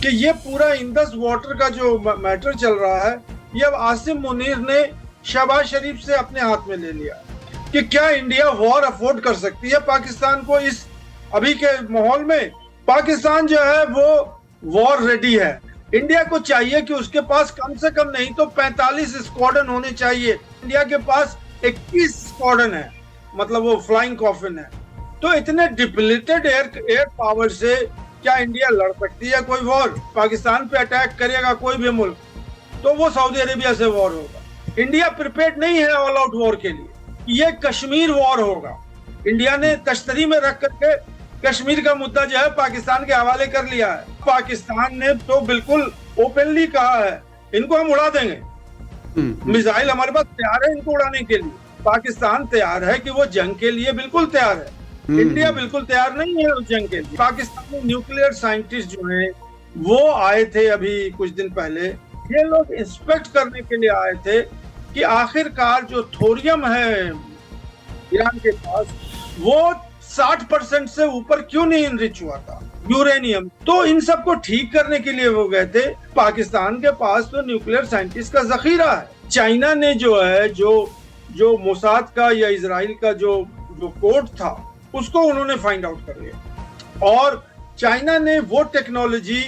कि ये पूरा इंडस वाटर का जो मैटर चल रहा है, ये अब आसिम मुनीर ने शहबाज शरीफ से अपने हाथ में ले लिया कि क्या इंडिया वॉर अफोर्ड कर सकती है पाकिस्तान को। इस अभी के माहौल में पाकिस्तान जो है वो वॉर रेडी है। इंडिया को चाहिए कि उसके पास कम से कम नहीं तो 45 स्क्वाड्रन होने चाहिए। इंडिया के पास 21 स्क्वाड्रन है, मतलब वो फ्लाइंग कॉफिन है। तो इतने डिप्लीटेड एयर पावर से क्या इंडिया लड़ सकती है कोई वॉर? पाकिस्तान पे अटैक करेगा कोई भी मुल्क तो वो सऊदी अरेबिया से वॉर होगा। इंडिया प्रिपेयर्ड नहीं है ऑल आउट वॉर के लिए। ये कश्मीर वॉर होगा। इंडिया ने तश्तरी में रख करके कश्मीर का मुद्दा जो है पाकिस्तान के हवाले कर लिया है। पाकिस्तान ने तो बिल्कुल ओपनली कहा है इनको हम उड़ा देंगे, मिसाइल हमारे पास तैयार है इनको उड़ाने के लिए। पाकिस्तान तैयार है कि वो जंग के लिए बिल्कुल तैयार है। इंडिया बिल्कुल तैयार नहीं है उस जंग के लिए। पाकिस्तान में न्यूक्लियर साइंटिस्ट जो हैं वो आए थे अभी कुछ दिन पहले। ये लोग इंस्पेक्ट करने के लिए आए थे कि आखिरकार जो थोरियम है ईरान के पास वो 60% से ऊपर क्यों नहीं इनरिच हुआ था, यूरेनियम। तो इन सब को ठीक करने के लिए वो गए थे। पाकिस्तान के पास तो न्यूक्लियर साइंटिस्ट का जखीरा है। चाइना ने जो है जो मोसाद का या इजराइल का जो कोड था उसको उन्होंने फाइंड आउट कर लिया और चाइना ने वो टेक्नोलॉजी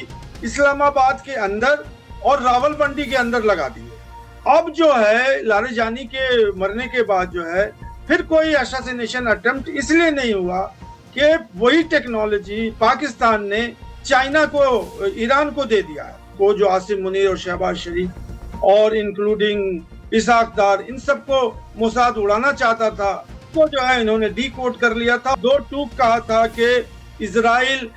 इस्लामाबाद के अंदर और रावलपिंडी के अंदर लगा दी है। अब जो है लारेजानी के मरने के बाद जो है फिर कोई असैसिनेशन अटेम्प्ट इसलिए नहीं हुआ कि वही टेक्नोलॉजी पाकिस्तान ने चाइना को, ईरान को दे दिया है। वो जो आसिम मुनीर और शहबाज शरीफ और इंक्लूडिंग इसाक डार इन सबको मोसाद उड़ाना चाहता था, तो जो है इन्होंने डी कोड कर लिया था। दो टूक कहा था कि इजराइल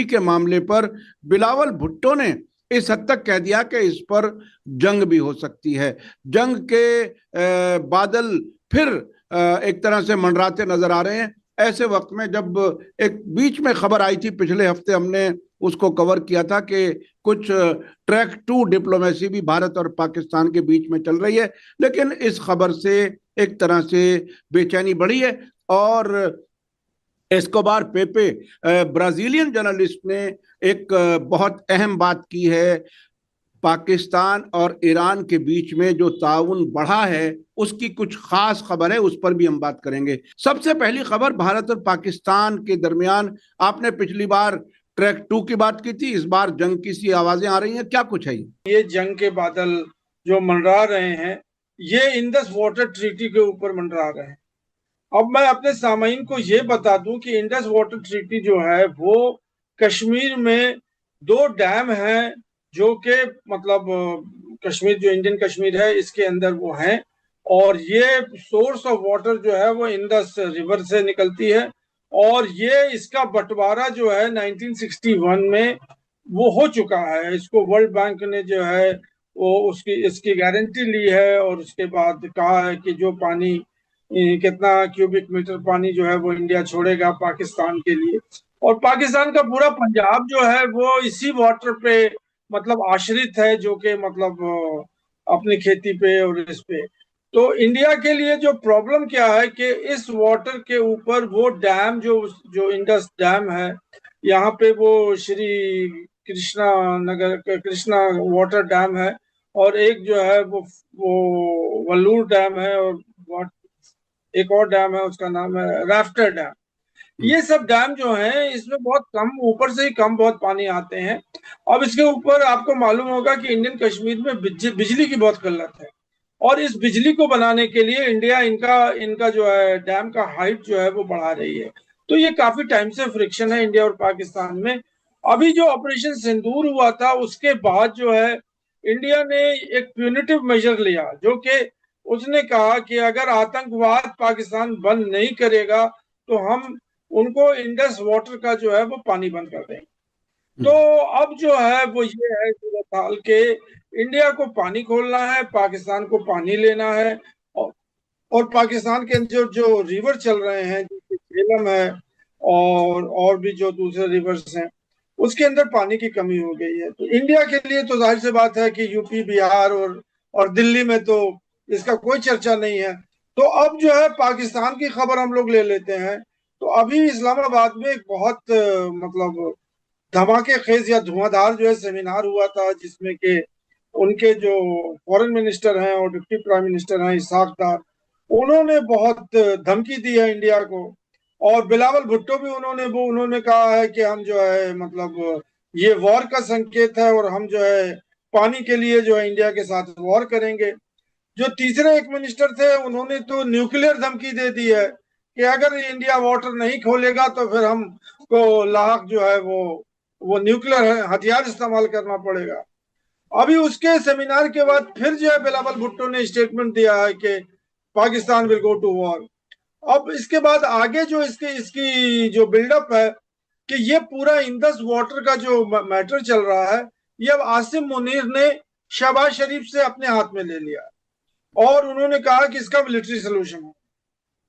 के मामले पर बिलावल भुट्टो ने इस हद तक कह दिया कि इस पर जंग भी हो सकती है। जंग के बादल फिर एक तरह से मंडराते नजर आ रहे हैं। ऐसे वक्त में जब एक बीच में खबर आई थी, पिछले हफ्ते हमने उसको कवर किया था कि कुछ ट्रैक 2 डिप्लोमेसी भी भारत और पाकिस्तान के बीच में चल रही है, लेकिन इस खबर से एक तरह से बेचैनी बढ़ी है। और एस्कोबार पेपे ब्राजीलियन जर्नलिस्ट ने एक बहुत अहम बात की है। पाकिस्तान और ईरान के बीच में जो ताउन बढ़ा है उसकी कुछ खास खबर है, उस पर भी हम बात करेंगे। सबसे पहली खबर, भारत और पाकिस्तान के दरमियान आपने पिछली बार ट्रैक 2 की बात की थी, इस बार जंग की सी आवाजें आ रही हैं, क्या कुछ है? ये जंग के बादल जो मंडरा रहे हैं ये इंडस वाटर ट्रीटी के ऊपर मंडरा रहे हैं। अब मैं अपने सामाईन को ये बता दूं कि इंडस वाटर ट्रीटी जो है वो कश्मीर में 2 डैम हैं जो कि मतलब कश्मीर जो इंडियन कश्मीर है इसके अंदर वो हैं और ये सोर्स ऑफ वाटर जो है वो इंडस रिवर से निकलती है और ये इसका बंटवारा जो है 1961 में वो हो चुका है। इसको वर्ल्ड बैंक ने जो है वो इसकी गारंटी ली है और उसके बाद कहा है कि जो पानी कितना क्यूबिक मीटर पानी जो है वो इंडिया छोड़ेगा पाकिस्तान के लिए। और पाकिस्तान का पूरा पंजाब जो है वो इसी वाटर पे मतलब आश्रित है, जो कि मतलब अपनी खेती पे और इस पे। तो इंडिया के लिए जो प्रॉब्लम क्या है कि इस वाटर के ऊपर वो डैम जो इंडस डैम है, यहाँ पे वो श्री कृष्णा नगर कृष्णा वाटर डैम है और एक जो है वो वल्लूर डैम है और एक और डैम है उसका नाम है राफ्टर डैम। ये सब डैम जो हैं इसमें बहुत कम, ऊपर से ही कम बहुत पानी आते हैं। अब इसके ऊपर आपको मालूम होगा कि इंडियन कश्मीर में बिजली की बहुत किल्लत है और इस बिजली को बनाने के लिए इंडिया इनका जो है डैम का हाइट जो है वो बढ़ा रही है। तो ये काफी टाइम से फ्रिक्शन है इंडिया और पाकिस्तान में। अभी जो ऑपरेशन सिंदूर हुआ था उसके बाद जो है इंडिया ने एक प्यूनिटिव मेजर लिया, जो कि उसने कहा कि अगर आतंकवाद पाकिस्तान बंद नहीं करेगा तो हम उनको इंडस वाटर का जो है वो पानी बंद कर देंगे। तो अब जो है वो ये है सूरत हाल के इंडिया को पानी खोलना है, पाकिस्तान को पानी लेना है और पाकिस्तान के जो रिवर चल रहे हैं जैसे झेलम है और भी जो दूसरे रिवर्स हैं उसके अंदर पानी की कमी हो गई है। तो इंडिया के लिए तो जाहिर सी बात है कि यूपी बिहार और दिल्ली में तो इसका कोई चर्चा नहीं है। तो अब जो है पाकिस्तान की खबर हम लोग ले लेते हैं। तो अभी इस्लामाबाद में एक बहुत मतलब धमाके खेज या धुआंधार जो है सेमिनार हुआ था, जिसमें के उनके जो फॉरेन मिनिस्टर हैं और डिप्टी प्राइम मिनिस्टर हैं इसहाक डार, उन्होंने बहुत धमकी दी है इंडिया को। और बिलावल भुट्टो भी उन्होंने कहा है कि हम जो है मतलब ये वॉर का संकेत है और हम जो है पानी के लिए जो है इंडिया के साथ वॉर करेंगे। जो तीसरे एक मिनिस्टर थे उन्होंने तो न्यूक्लियर धमकी दे दी है कि अगर इंडिया वाटर नहीं खोलेगा तो फिर हम को लाख जो है वो न्यूक्लियर हथियार इस्तेमाल करना पड़ेगा। अभी उसके सेमिनार के बाद फिर जो है बिलावल भुट्टो ने स्टेटमेंट दिया है कि Pakistan will go to war. अब इसके बाद आगे जो इसकी इसकी जो बिल्डअप है कि ये पूरा इंदस वाटर का जो मैटर चल रहा है, ये अब आसिम मुनीर ने शहबाज शरीफ से अपने हाथ में ले लिया और उन्होंने कहा कि इसका मिलिट्री सोल्यूशन हो।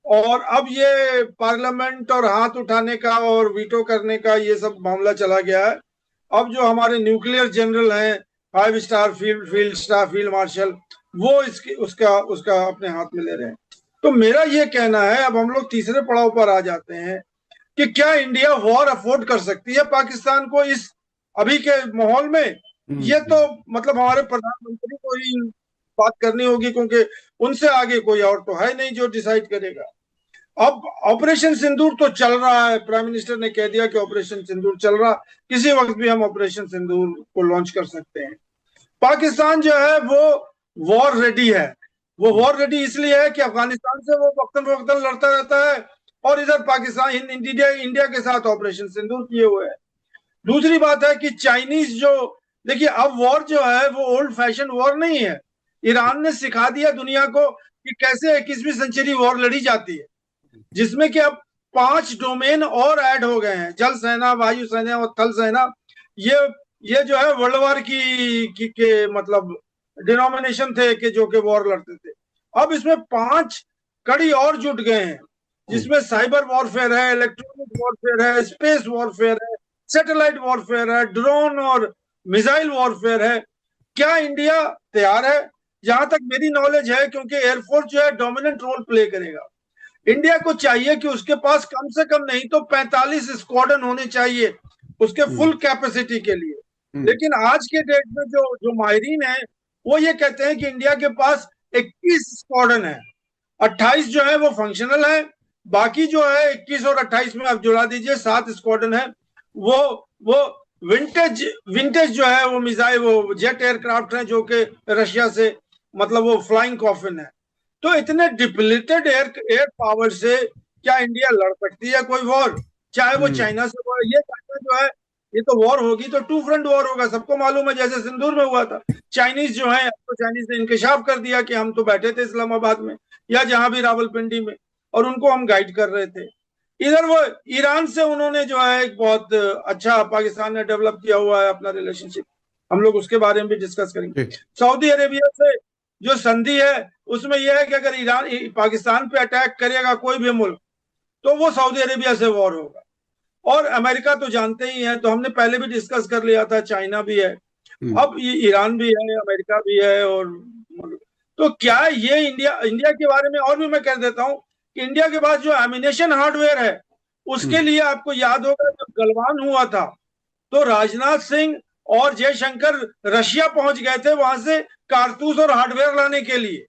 और अब ये पार्लियामेंट और हाथ उठाने का और वीटो करने का ये सब मामला चला गया है। अब जो हमारे न्यूक्लियर जनरल हैं, 5 स्टार फील्ड मार्शल, वो इसकी उसका उसका अपने हाथ में ले रहे हैं। तो मेरा ये कहना है, अब हम लोग तीसरे पड़ाव पर आ जाते हैं कि क्या इंडिया वॉर अफोर्ड कर सकती है पाकिस्तान को इस अभी के माहौल में। ये तो मतलब हमारे प्रधानमंत्री को ही बात करनी होगी, क्योंकि उनसे आगे कोई और तो है नहीं जो डिसाइड करेगा। अब ऑपरेशन सिंदूर तो चल रहा है, प्राइम मिनिस्टर ने कह दिया कि ऑपरेशन सिंदूर चल रहा, किसी वक्त भी हम ऑपरेशन सिंदूर को लॉन्च कर सकते हैं। पाकिस्तान जो है वो वॉर रेडी है। वो वॉर रेडी इसलिए है कि अफगानिस्तान से वो वक्तन फवक्तन लड़ता रहता है और इधर पाकिस्तान इंडिया के साथ ऑपरेशन सिंदूर किए हुए है। दूसरी बात है कि चाइनीज जो, देखिए अब वॉर जो है वो ओल्ड फैशन वॉर नहीं है। ईरान ने सिखा दिया दुनिया को कि कैसे 21वीं सेंचुरी वॉर लड़ी जाती है, जिसमें कि अब 5 डोमेन और ऐड हो गए हैं, जल सेना, वायु सेना और थल सेना। ये जो है वर्ल्ड वार की के मतलब डिनोमिनेशन थे कि जो कि वॉर लड़ते थे। अब इसमें 5 कड़ी और जुट गए हैं, जिसमें साइबर वॉरफेयर है, इलेक्ट्रॉनिक वॉरफेयर है, स्पेस वॉरफेयर है, सैटेलाइट वॉरफेयर है, ड्रोन और मिसाइल वॉरफेयर है। क्या इंडिया तैयार है? जहां तक मेरी नॉलेज है, क्योंकि एयरफोर्स जो है डोमिनेंट रोल प्ले करेगा, इंडिया को चाहिए कि उसके पास कम से कम नहीं तो 45 स्क्वाड्रन होने चाहिए उसके फुल कैपेसिटी के लिए। लेकिन आज के डेट में जो जो माहिरीन है वो ये कहते हैं कि इंडिया के पास 21 स्क्वाड्रन है, 28 जो है वो फंक्शनल है, बाकी जो है 21 और 28 में आप जुड़ा दीजिए 7 स्क्वाड्रन है। वो विंटेज विंटेज जो है वो मिसाइल, वो जेट एयरक्राफ्ट है जो कि रशिया से मतलब वो फ्लाइंग कॉफिन है। तो इतने डिप्लीटेड एयर पावर से क्या इंडिया लड़ सकती है कोई वॉर? चाहे वो चाइना से वॉर, ये चाइना जो है ये तो वॉर होगी तो टू फ्रंट वॉर होगा, सबको मालूम है, जैसे सिंदूर में हुआ था। चाइनीज जो है, तो चाइनीज ने इंकशाफ कर दिया कि हम तो बैठे थे इस्लामाबाद में या जहां भी रावलपिंडी में, और उनको हम गाइड कर रहे थे। इधर वो ईरान से उन्होंने जो है एक बहुत अच्छा पाकिस्तान ने डेवलप किया हुआ है अपना रिलेशनशिप, हम लोग उसके बारे में भी डिस्कस करेंगे। सऊदी अरेबिया से जो संधि है उसमें यह है कि अगर ईरान पाकिस्तान पे अटैक करेगा कोई भी मुल्क तो वो सऊदी अरेबिया से वॉर होगा। और अमेरिका तो जानते ही हैं, तो हमने पहले भी डिस्कस कर लिया था, चाइना भी है, अब ईरान भी है, अमेरिका भी है। और तो क्या ये इंडिया के बारे में और भी मैं कह देता हूं कि इंडिया के पास जो एमिनेशन हार्डवेयर है उसके लिए आपको याद होगा जब गलवान हुआ था तो राजनाथ सिंह और जयशंकर रशिया पहुंच गए थे वहां से कारतूस और हार्डवेयर लाने के लिए।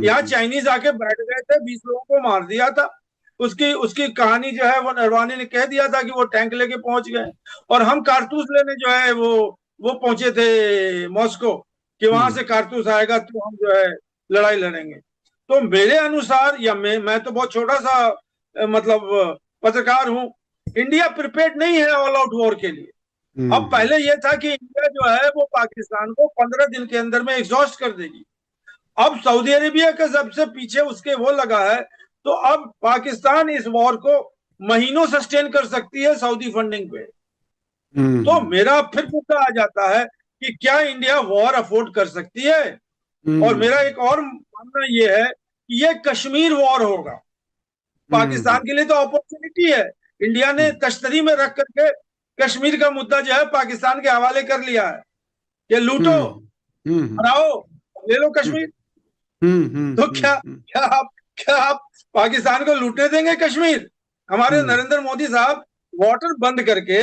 यहाँ चाइनीज आके बैठ गए थे, 20 लोगों को मार दिया था। उसकी उसकी कहानी जो है वो नरवानी ने कह दिया था कि वो टैंक लेके पहुंच गए और हम कारतूस लेने जो है वो पहुंचे थे मॉस्को, कि वहां से कारतूस आएगा तो हम जो है लड़ाई लड़ेंगे। तो मेरे अनुसार, या मैं तो बहुत छोटा सा मतलब पत्रकार हूं, इंडिया प्रिपेयर्ड नहीं है ऑल आउट वॉर के लिए। अब पहले यह था कि इंडिया जो है वो पाकिस्तान को 15 दिन के अंदर में एग्जॉस्ट कर देगी। अब सऊदी अरेबिया के सबसे पीछे उसके वो लगा है, तो अब पाकिस्तान इस वॉर को महीनों सस्टेन कर सकती है सऊदी फंडिंग पे। तो मेरा फिर मुद्दा आ जाता है कि क्या इंडिया वॉर अफोर्ड कर सकती है? और मेरा एक और मानना यह है कि ये कश्मीर वॉर होगा। पाकिस्तान के लिए तो अपॉर्चुनिटी है, इंडिया ने तश्तरी में रख करके कश्मीर का मुद्दा जो है पाकिस्तान के हवाले कर लिया है कि लूटो, हराओ, ले लो कश्मीर। तो क्या आप पाकिस्तान को लूटने देंगे कश्मीर? हमारे नरेंद्र मोदी साहब वाटर बंद करके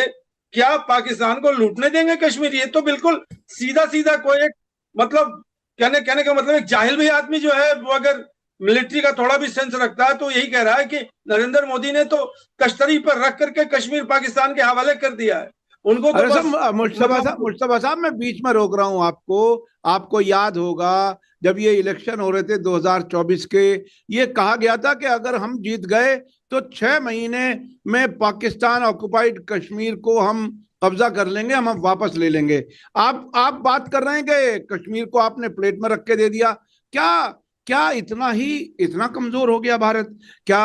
क्या पाकिस्तान को लूटने देंगे कश्मीर? ये तो बिल्कुल सीधा सीधा कोई एक मतलब कहने कहने का मतलब एक जाहिल भी आदमी जो है वो अगर मिलिट्री का थोड़ा भी सेंस रखता है तो यही कह रहा है कि नरेंद्र मोदी ने तो कश्तरी पर रख करके कश्मीर पाकिस्तान के हवाले कर दिया है। उनको तो अरे बस साहब, मतलब मुश्तबा साहब, मैं बीच में रोक रहा हूं आपको। आपको याद होगा जब ये इलेक्शन हो रहे थे 2024 के, ये कहा गया था कि अगर हम जीत गए तो 6 महीने में पाकिस्तान ऑक्युपाइड कश्मीर को हम कब्जा कर लेंगे, हम वापस ले लेंगे। आप बात कर रहे हैं कि कश्मीर को आपने प्लेट में रख के दे दिया। क्या क्या इतना कमजोर हो गया भारत? क्या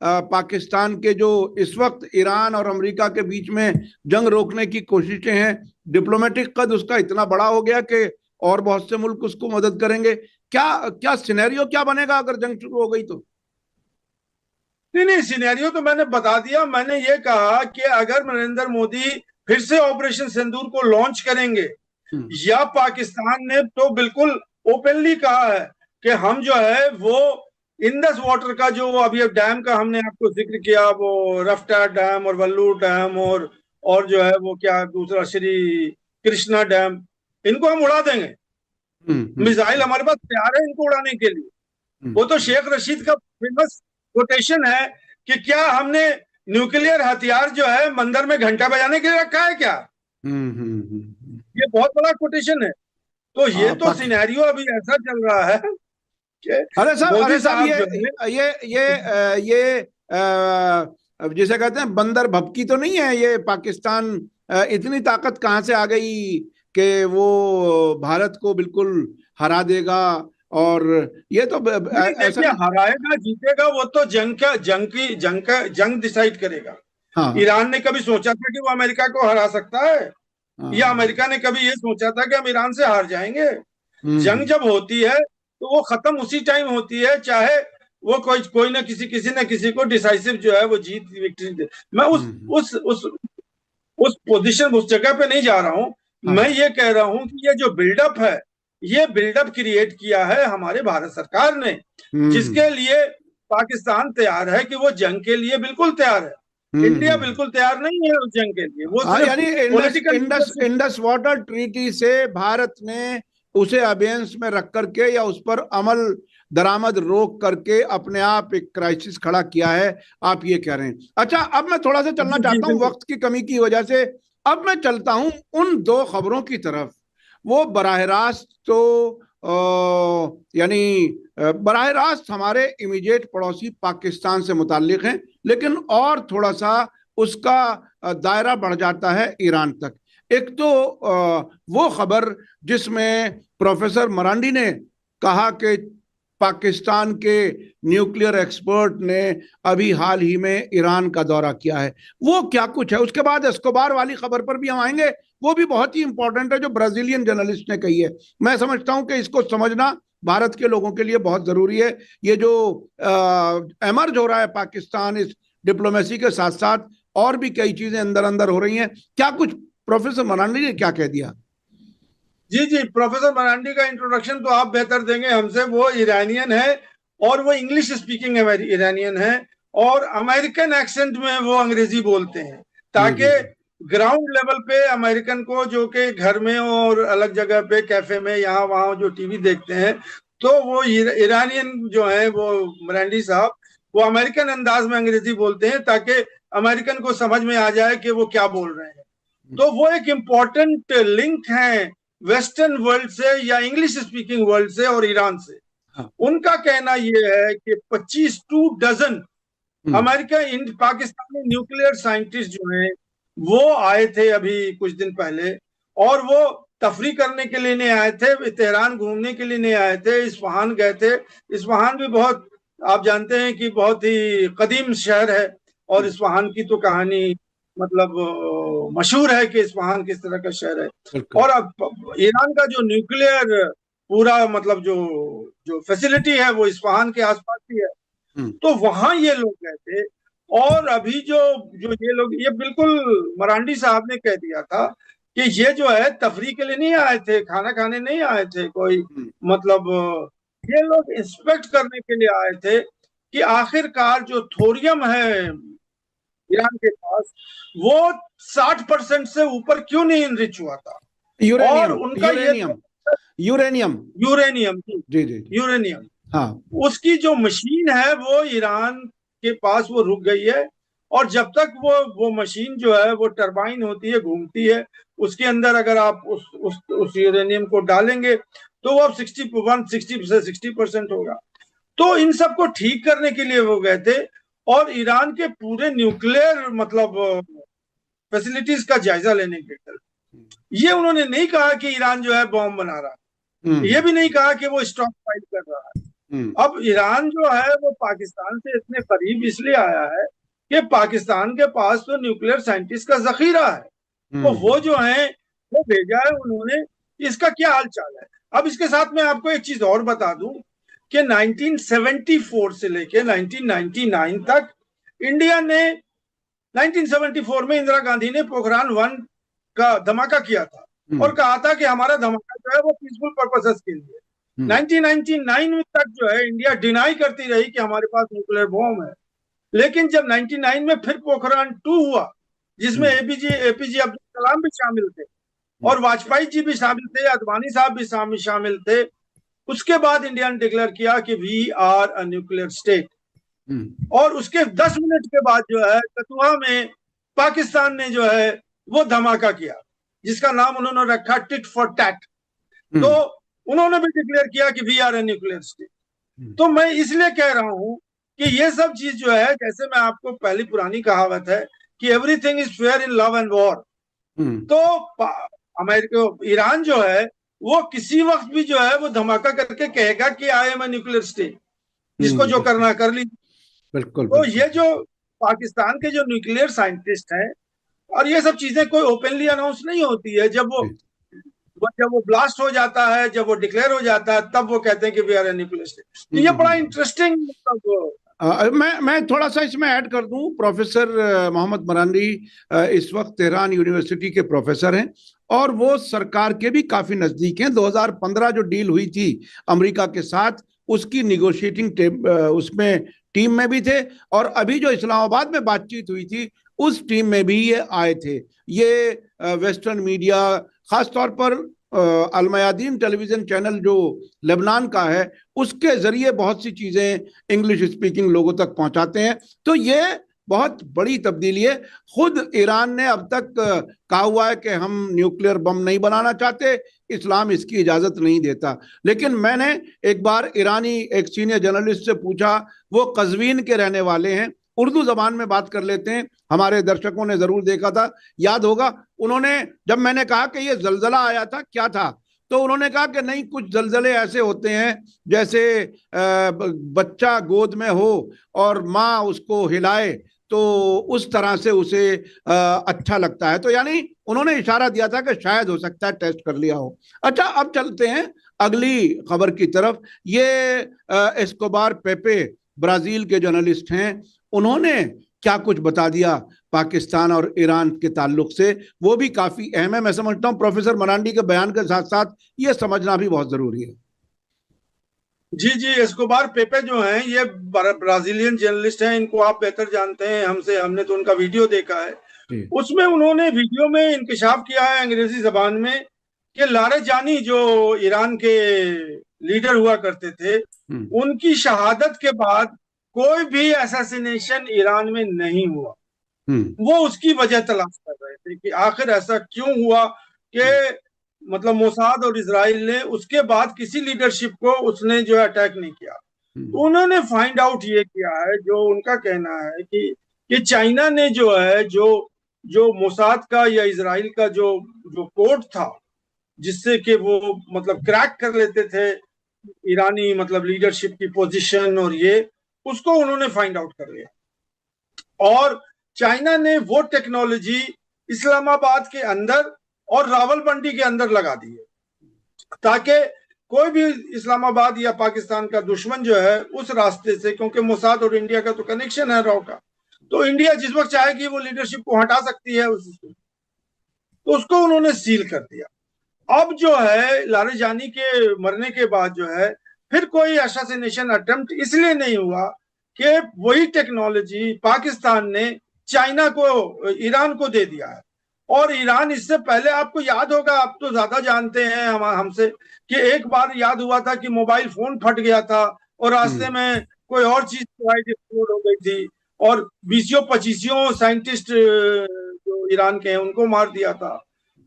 पाकिस्तान के जो इस वक्त ईरान और अमेरिका के बीच में जंग रोकने की कोशिशें हैं, डिप्लोमेटिक कद उसका इतना बड़ा हो गया कि और बहुत से मुल्क उसको मदद करेंगे? क्या क्या सिनेरियो क्या बनेगा अगर जंग शुरू हो गई तो? नहीं नहीं, सिनेरियो तो मैंने बता दिया। मैंने ये कहा कि अगर नरेंद्र मोदी फिर से ऑपरेशन सिंदूर को लॉन्च करेंगे, हम्म। या पाकिस्तान ने तो बिल्कुल ओपनली कहा है कि हम जो है वो इंडस वाटर का जो अभी अब डैम का हमने आपको जिक्र किया, वो रफ्ता डैम और वल्लू डैम और जो है वो क्या दूसरा श्री कृष्णा डैम, इनको हम उड़ा देंगे। हम्म। मिसाइल हमारे पास तैयार है इनको उड़ाने के लिए। वो तो हम्म। शेख रशीद का फेमस कोटेशन है कि क्या हमने न्यूक्लियर हथियार जो है मंदिर में घंटा बजाने के लिए रखा है क्या? ये बहुत बड़ा कोटेशन है। तो ये तो पाक सिनेरियो अभी ऐसा चल रहा है कि अरे मोदी साहब, साहब जो है जिसे कहते हैं बंदर भपकी तो नहीं है ये पाकिस्तान? इतनी ताकत कहां से आ गई कि वो भारत को बिल्कुल हरा देगा? और ये तो नहीं ऐसा देखिए, नहीं। हराएगा जीतेगा वो तो जंग डिसाइड करेगा। हाँ। ईरान ने कभी सोचा था कि वो अमेरिका को हरा सकता है? या हाँ। अमेरिका ने कभी ये सोचा था कि हम ईरान से हार जाएंगे? जंग हम्म। जब होती है तो वो खत्म उसी टाइम होती है, चाहे वो कोई कोई ना किसी ना किसी को डिसाइसिव जो है वो जीत विक्ट्री दे। मैं हम्म। उस पोजीशन उस जगह पे नहीं जा रहा हूं। मैं हाँ। ये कह रहा हूं कि ये जो बिल्डअप है, ये बिल्डअप क्रिएट किया है हमारे भारत सरकार ने, हम्म। जिसके लिए पाकिस्तान तैयार है कि वो जंग के लिए बिल्कुल तैयार है। इंडिया हम्म। बिल्कुल तैयार नहीं है उस जंग के लिए, वो हाँ, सिर्फ यानी Indus political Indus leadership. Indus water treaty से भारत ने उसे अबेंस में रख करके या उस पर अमल दरामद रोक करके अपने आप एक क्राइसिस खड़ा किया है, आप ये कह रहे हैं। अच्छा, अब मैं थोड़ा सा चलना जी जी चाहता हूँ बिल्कुल। वक्त की कमी की वजह से। अब मैं चलता हूँ उन दो खबरों की तरफ। वो बराह रास्त तो यानी बराह रास्त हमारे इमीडिएट पड़ोसी पाकिस्तान से मुताल्लिक हैं, लेकिन और थोड़ा सा उसका दायरा बढ़ जाता है ईरान तक। एक तो वो खबर जिसमें प्रोफेसर मरांडी ने कहा कि पाकिस्तान के न्यूक्लियर एक्सपर्ट ने अभी हाल ही में ईरान का दौरा किया है। वो क्या कुछ है? उसके बाद एस्कोबार वाली खबर पर भी हम आएंगे। वो भी बहुत ही इंपॉर्टेंट है जो ब्राजीलियन जर्नलिस्ट ने कही है। मैं समझता हूं कि इसको समझना भारत के लोगों के लिए बहुत जरूरी है। ये जो एमर्ज हो रहा है पाकिस्तान इस डिप्लोमेसी के साथ साथ, और भी कई चीजें अंदर अंदर हो रही हैं। क्या कुछ प्रोफेसर मरांडी ने क्या कह दिया? जी जी, प्रोफेसर मरांडी का इंट्रोडक्शन तो आप बेहतर देंगे हमसे। वो ईरानियन है और वो इंग्लिश स्पीकिंग ईरानियन है, और अमेरिकन एक्सेंट में वो अंग्रेजी बोलते हैं, ताकि हम्म। ग्राउंड लेवल पे अमेरिकन को, जो कि घर में और अलग जगह पे कैफे में यहाँ वहाँ जो टीवी देखते हैं, तो वो ईरानियन जो है वो मरांडी साहब, वो अमेरिकन अंदाज में अंग्रेजी बोलते हैं ताकि अमेरिकन को समझ में आ जाए कि वो क्या बोल रहे हैं। तो वो एक इम्पॉर्टेंट लिंक है वेस्टर्न वर्ल्ड से या इंग्लिश स्पीकिंग वर्ल्ड से और ईरान से। हाँ। उनका कहना यह है कि 25 to dozen hmm. America Pakistani nuclear scientist जो हैं वो आए थे अभी कुछ दिन पहले, और वो तफरी करने के लिए नहीं आए थे, तेहरान घूमने के लिए नहीं आए थे, इस्फहान गए थे। इस्फहान भी बहुत, आप जानते हैं कि बहुत ही कदीम शहर है, और इस्फहान की तो कहानी मतलब मशहूर है कि इस्फहान किस तरह का शहर है। बिल्कुल। और अब ईरान का जो न्यूक्लियर पूरा मतलब जो जो फैसिलिटी है वो इस्फहान के आसपास ही है। हम्म। तो वहां ये लोग गए थे। और अभी जो जो ये लोग, ये बिल्कुल मरांडी साहब ने कह दिया था कि ये जो है तफरी के लिए नहीं आए थे, खाना खाने नहीं आए थे कोई, हम्म। मतलब ये लोग इंस्पेक्ट करने के लिए आए थे कि आखिरकार जो थोरियम है ईरान के पास, वो 60% से ऊपर क्यों नहीं इनरिच हुआ था? और यूरेनियम, उनका ये यूरेनियम, यूरेनियम, यूरेनियम की, जी जी जी, यूरेनियम, हाँ, उसकी जो मशीन है वो ईरान के पास वो रुक गई है। और जब तक वो मशीन जो है वो टरबाइन होती है, घूमती है, उसके अंदर अगर आप उस यूरेनियम को डालेंगे तो वो अब 60% होगा। तो इन सबको ठीक करने के लिए वो गए थे और ईरान के पूरे न्यूक्लियर मतलब फैसिलिटीज का जायजा लेने के लिए। ये उन्होंने नहीं कहा कि ईरान जो है बॉम्ब बना रहा है, ये भी नहीं कहा कि वो स्टॉक फाइल कर रहा है। अब ईरान जो है वो पाकिस्तान से इतने करीब इसलिए आया है कि पाकिस्तान के पास तो न्यूक्लियर साइंटिस्ट का जखीरा है, तो वो जो है वो भेजा है उन्होंने। इसका क्या हाल चाल है? अब इसके साथ मैं आपको एक चीज और बता दूं कि 1974 से लेके 1999 तक इंडिया ने 1974 में इंदिरा गांधी ने पोखरान 1 का धमाका किया था और कहा था कि हमारा धमाका जो है वो पीसफुल पर्पसेस के लिए। 1999 तक जो है इंडिया डिनाई करती रही कि हमारे पास न्यूक्लियर बॉम्ब है। लेकिन जब 99 में फिर पोखरान 2 हुआ, जिसमें एपीजे अब्दुल कलाम भी शामिल थे और वाजपेयी जी भी शामिल थे, अडवाणी साहब भी शामिल थे, उसके बाद इंडिया ने डिक्लेयर किया कि we are a nuclear state. और उसके 10 मिनट के बाद जो है कथुआ में पाकिस्तान ने जो है वो धमाका किया, जिसका नाम उन्होंने रखा टिट फॉर टैट। तो उन्होंने भी डिक्लेयर किया कि we are a nuclear state. तो मैं इसलिए कह रहा हूं कि ये सब चीज जो है, जैसे मैं आपको पहली पुरानी कहावत है कि everything is fair in love and war, तो अमेरिका ईरान जो है वो किसी वक्त भी जो है वो धमाका करके कहेगा कि I am a nuclear state, जिसको जो करना कर ली। बिल्कुल तो बिल्कुल। ये जो पाकिस्तान के जो न्यूक्लियर साइंटिस्ट हैं, और ये सब चीजें कोई ओपनली अनाउंस नहीं होती है, जब वो ब्लास्ट हो जाता है, जब वो डिक्लेयर हो जाता है, तब वो कहते हैं कि we are a nuclear state. तो ये बड़ा इंटरेस्टिंग मतलब मैं थोड़ा सा इसमें ऐड कर दूं। प्रोफेसर मोहम्मद मरांडी इस वक्त तेहरान यूनिवर्सिटी के प्रोफेसर हैं और वो सरकार के भी काफी नजदीक हैं। 2015 जो डील हुई थी अमेरिका के साथ, उसकी निगोशिएटिंग उसमें टीम में भी थे, और अभी जो इस्लामाबाद में बातचीत हुई थी उस टीम में भी ये आए थे। ये वेस्टर्न मीडिया, खासतौर पर अलमयादीन टेलीविजन चैनल जो लेबनान का है, उसके जरिए बहुत सी चीजें इंग्लिश स्पीकिंग लोगों तक पहुंचाते हैं। तो ये बहुत बड़ी तब्दीली है। खुद ईरान ने अब तक कहा हुआ है कि हम न्यूक्लियर बम नहीं बनाना चाहते, इस्लाम इसकी इजाजत नहीं देता। लेकिन मैंने एक बार ईरानी एक सीनियर जर्नलिस्ट से पूछा, वो कज़वीन के रहने वाले हैं, उर्दू जबान में बात कर लेते हैं, हमारे दर्शकों ने जरूर देखा था, याद होगा। उन्होंने, जब मैंने कहा कि ये जलजला आया था, क्या था, तो उन्होंने कहा कि नहीं, कुछ जलजले ऐसे होते हैं जैसे बच्चा गोद में हो और माँ उसको हिलाए तो उस तरह से उसे अच्छा लगता है। तो यानी उन्होंने इशारा दिया था कि शायद हो सकता है टेस्ट कर लिया हो। अच्छा, अब चलते हैं अगली खबर की तरफ। ये एस्कोबार पेपे ब्राजील के जर्नलिस्ट हैं, उन्होंने क्या कुछ बता दिया पाकिस्तान और ईरान के ताल्लुक से, वो भी काफी अहम है। मैं समझता हूं प्रोफेसर मरांडी के बयान के साथ साथ ये समझना भी बहुत जरूरी है। जी जी, एस्कोबार पेपे जो हैं ये ब्राजीलियन जर्नलिस्ट हैं, इनको आप बेहतर जानते हैं हमसे, हमने तो उनका वीडियो देखा है। उसमें उन्होंने वीडियो में इंकशाफ किया है अंग्रेजी जबान में कि लारेजानी जो ईरान के लीडर हुआ करते थे, उनकी शहादत के बाद कोई भी असैसिनेशन ईरान में नहीं हुआ। वो उसकी वजह तलाश कर रहे थे कि आखिर ऐसा क्यों हुआ कि मतलब मोसाद और इजराइल ने उसके बाद किसी लीडरशिप को उसने जो अटैक नहीं किया। तो उन्होंने फाइंड आउट ये किया है, जो उनका कहना है कि चाइना ने जो है जो मोसाद का या इजराइल का जो जो कोड था, जिससे कि वो मतलब क्रैक कर लेते थे ईरानी मतलब लीडरशिप की पोजीशन, और ये उसको उन्होंने फाइंड आउट कर लिया। और चाइना ने वो टेक्नोलॉजी इस्लामाबाद के अंदर और रावलपिंडी के अंदर लगा दी है, ताकि कोई भी इस्लामाबाद या पाकिस्तान का दुश्मन जो है उस रास्ते से, क्योंकि मोसाद और इंडिया का तो कनेक्शन है रॉ का, तो इंडिया जिस वक्त चाहेगी वो लीडरशिप को हटा सकती है उससे, तो उसको उन्होंने सील कर दिया। अब जो है लारेजानी के मरने के बाद जो है फिर कोई असैसिनेशन अटेम्प्ट इसलिए नहीं हुआ कि वही टेक्नोलॉजी पाकिस्तान ने चाइना को, ईरान को दे दिया है। और ईरान इससे पहले, आपको याद होगा, आप तो ज्यादा जानते हैं हमसे, कि एक बार याद हुआ था कि मोबाइल फोन फट गया था और रास्ते में कोई और चीज एक्सप्लोड हो गई थी, और 20-25 साइंटिस्ट जो ईरान के हैं उनको मार दिया था।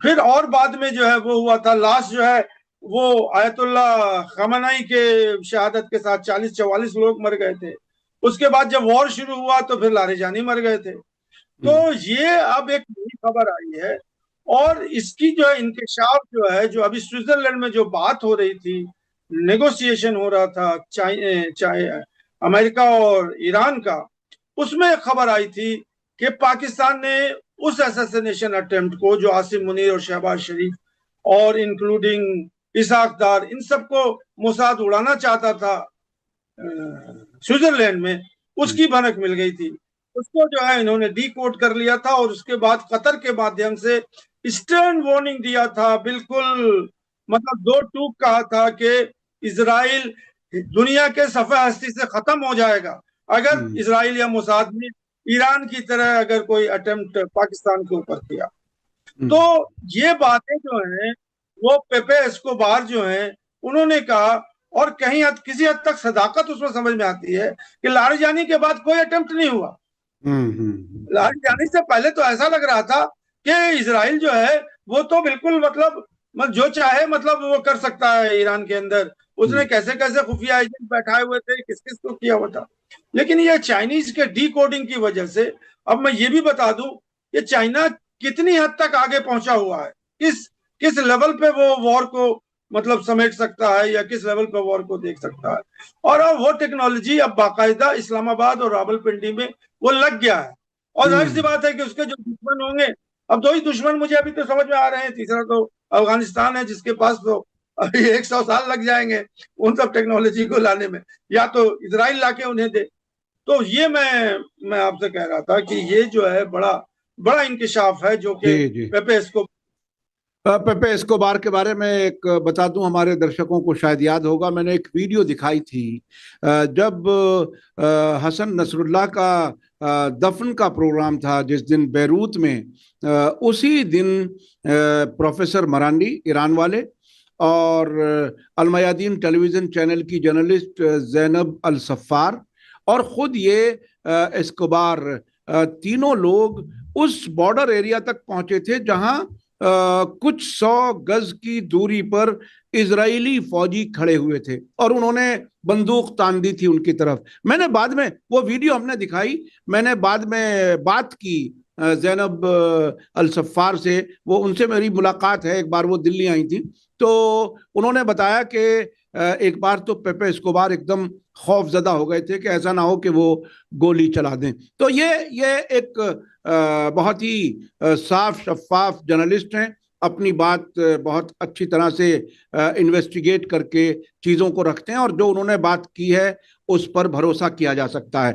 फिर और बाद में जो है वो हुआ था, लास्ट जो है वो आयतुल्ला खamenei के शहादत के साथ 40-44 लोग मर गए थे। उसके बाद जब वॉर शुरू हुआ तो फिर लारेजानी मर गए थे। तो ये अब एक नई खबर आई है, और इसकी जो है इंकशाफ जो है, जो अभी स्विट्जरलैंड में जो बात हो रही थी, नेगोशिएशन हो रहा था अमेरिका और ईरान का, उसमें खबर आई थी कि पाकिस्तान ने उस असैसिनेशन अटेम्प्ट को, जो आसिम मुनीर और शहबाज शरीफ और इंक्लूडिंग इसाक डार, इन सबको मोसाद उड़ाना चाहता था स्विट्जरलैंड में, उसकी भनक मिल गई थी। उसको जो है इन्होंने डी कोड कर लिया था, और उसके बाद कतर के माध्यम से स्टर्न वार्निंग दिया था, बिल्कुल मतलब दो टूक कहा था कि इजराइल दुनिया के सफ़े हस्ती से खत्म हो जाएगा अगर इजराइल या मोसाद ने ईरान की तरह अगर कोई अटेम्प्ट पाकिस्तान के ऊपर किया। तो ये बातें जो हैं वो पेपे एस्कोबार जो हैं उन्होंने कहा, और कहीं किसी हद तक सदाकत उसमें समझ में आती है कि लारेजानी के बाद कोई अटेम्प्ट नहीं हुआ। लारेजानी से पहले तो ऐसा लग रहा था कि इजराइल जो है वो तो बिल्कुल मतलब जो चाहे मतलब वो कर सकता है ईरान के अंदर। उसने कैसे कैसे खुफिया एजेंट बैठाए हुए थे, किस किस को किया हुआ था। लेकिन ये चाइनीज के डी कोडिंग की वजह से, अब मैं ये भी बता दूं कि चाइना कितनी हद तक आगे पहुंचा हुआ है, किस किस लेवल पे वो वॉर को मतलब समेट सकता है, या किस लेवल पे वॉर को देख सकता है। और अब वो टेक्नोलॉजी अब बाकायदा इस्लामाबाद और रावलपिंडी में वो लग गया है। और जाहिर सी बात है कि उसके जो दुश्मन होंगे, अब दो ही दुश्मन मुझे अभी तो समझ में आ रहे हैं, तीसरा तो अफगानिस्तान है, जिसके पास तो अभी 100 साल लग जाएंगे उन सब टेक्नोलॉजी को लाने में, या तो इजराइल लाके उन्हें दे। तो ये मैं आपसे कह रहा था कि ये जो है बड़ा बड़ा इंकशाफ है, जो कि पेपे एस्कोबार के बारे में एक बता दूं, हमारे दर्शकों को शायद याद होगा, मैंने एक वीडियो दिखाई थी जब हसन नसरुल्लाह का दफन का प्रोग्राम था जिस दिन बैरूत में, उसी दिन प्रोफेसर मरांडी ईरान वाले और अलमयादीन टेलीविजन चैनल की जर्नलिस्ट जैनब अल सफ़ार और खुद ये एस्कोबार, तीनों लोग उस बॉर्डर एरिया तक पहुंचे थे जहां कुछ 100 गज की दूरी पर इजरायली फौजी खड़े हुए थे और उन्होंने बंदूक तान दी थी उनकी तरफ। मैंने बाद में वो वीडियो हमने दिखाई, मैंने बाद में बात की जैनब अल सफ़ार से, वो उनसे मेरी मुलाकात है, एक बार वो दिल्ली आई थी, तो उन्होंने बताया कि एक बार तो पेपे एस्कोबार एकदम खौफजदा हो गए थे कि ऐसा ना हो कि वो गोली चला दें। तो ये एक बहुत ही साफ शफाफ जर्नलिस्ट हैं, अपनी बात बहुत अच्छी तरह से इन्वेस्टिगेट करके चीज़ों को रखते हैं और जो उन्होंने बात की है उस पर भरोसा किया जा सकता है।